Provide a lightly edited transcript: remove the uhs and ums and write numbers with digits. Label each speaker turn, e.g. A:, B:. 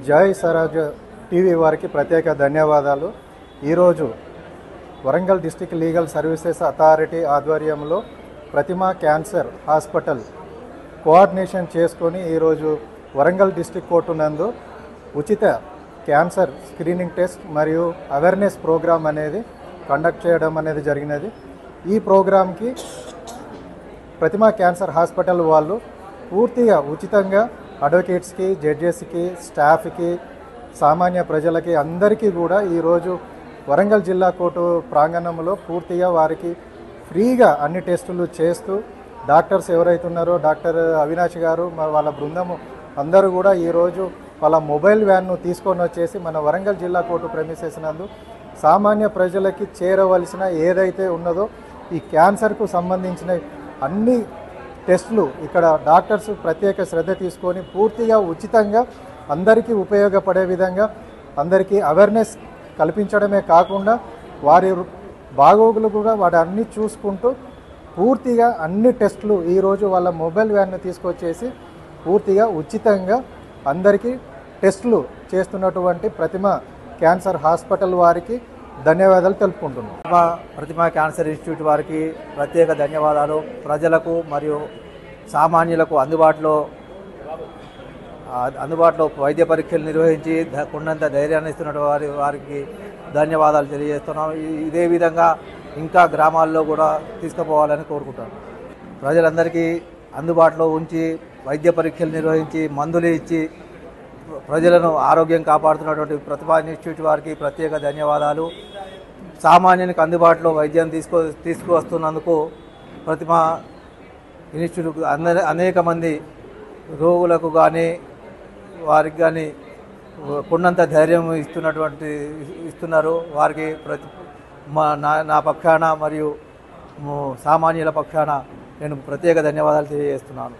A: జై స్వరాజ్ టీవీ వారికి ప్రత్యేక ధన్యవాదాలు. ఈరోజు Warangal district legal services authority ఆధ్వర్యంలో ప్రతిమా క్యాన్సర్ హాస్పిటల్ కోఆర్డినేషన్ చేసుకొని ఈరోజు వరంగల్ డిస్ట్రిక్ట్ కోర్టు నందు ఉచిత క్యాన్సర్ స్క్రీనింగ్ టెస్ట్ మరియు అవేర్నెస్ ప్రోగ్రామ్ అనేది కండక్ట్ చేయడం అనేది జరిగినది. ఈ ప్రోగ్రామ్కి ప్రతిమా క్యాన్సర్ హాస్పిటల్ వాళ్ళు పూర్తిగా ఉచితంగా అడ్వకేట్స్కి, జడ్జెస్కి, స్టాఫ్కి, సామాన్య ప్రజలకి అందరికీ కూడా ఈరోజు వరంగల్ జిల్లా కోర్టు ప్రాంగణంలో పూర్తిగా వారికి ఫ్రీగా అన్ని టెస్టులు చేస్తూ డాక్టర్స్ ఎవరైతే ఉన్నారో డాక్టర్ అవినాష్ గారు వాళ్ళ బృందము అందరూ కూడా ఈరోజు వాళ్ళ మొబైల్ వ్యాన్ను తీసుకొని వచ్చేసి మన వరంగల్ జిల్లా కోర్టు ప్రెమిసెస్ నందు సామాన్య ప్రజలకి చేరవలసిన ఏదైతే ఉన్నదో ఈ క్యాన్సర్కు సంబంధించిన అన్ని టెస్టులు ఇక్కడ డాక్టర్స్ ప్రత్యేక శ్రద్ధ తీసుకొని పూర్తిగా ఉచితంగా అందరికీ ఉపయోగపడే విధంగా అందరికీ అవేర్నెస్ కల్పించడమే కాకుండా వారి బాగోగులు కూడా వాటి అన్నీ చూసుకుంటూ పూర్తిగా అన్ని టెస్టులు ఈరోజు వాళ్ళ మొబైల్ వ్యాన్ను తీసుకొచ్చేసి పూర్తిగా ఉచితంగా అందరికీ టెస్టులు చేస్తున్నటువంటి ప్రతిమ క్యాన్సర్ హాస్పిటల్ వారికి ధన్యవాదాలు తెలుపుకుంటున్నాం.
B: ప్రతిమా క్యాన్సర్ ఇన్స్టిట్యూట్ వారికి ప్రత్యేక ధన్యవాదాలు. ప్రజలకు మరియు సామాన్యులకు అందుబాటులో వైద్య పరీక్షలు నిర్వహించి కొండంత ధైర్యాన్ని ఇస్తున్న వారికి ధన్యవాదాలు తెలియజేస్తున్నాం. ఇదే విధంగా ఇంకా గ్రామాల్లో కూడా తీసుకుపోవాలని కోరుకుంటాను. ప్రజలందరికీ అందుబాటులో ఉంచి వైద్య పరీక్షలు నిర్వహించి మందులు ఇచ్చి ప్రజలను ఆరోగ్యం కాపాడుతున్నటువంటి ప్రతిభా ఇన్స్టిట్యూట్ వారికి ప్రత్యేక ధన్యవాదాలు. సామాన్యునికి అందుబాటులో వైద్యం తీసుకువస్తున్నందుకు ప్రతిభా ఇన్స్టిట్యూట్ అనేక మంది రోగులకు కానీ వారికి కానీ కొండంత ధైర్యం ఇస్తున్నారు. వారికి నా పక్షాన మరియు సామాన్యుల పక్షాన నేను ప్రత్యేక ధన్యవాదాలు తెలియజేస్తున్నాను.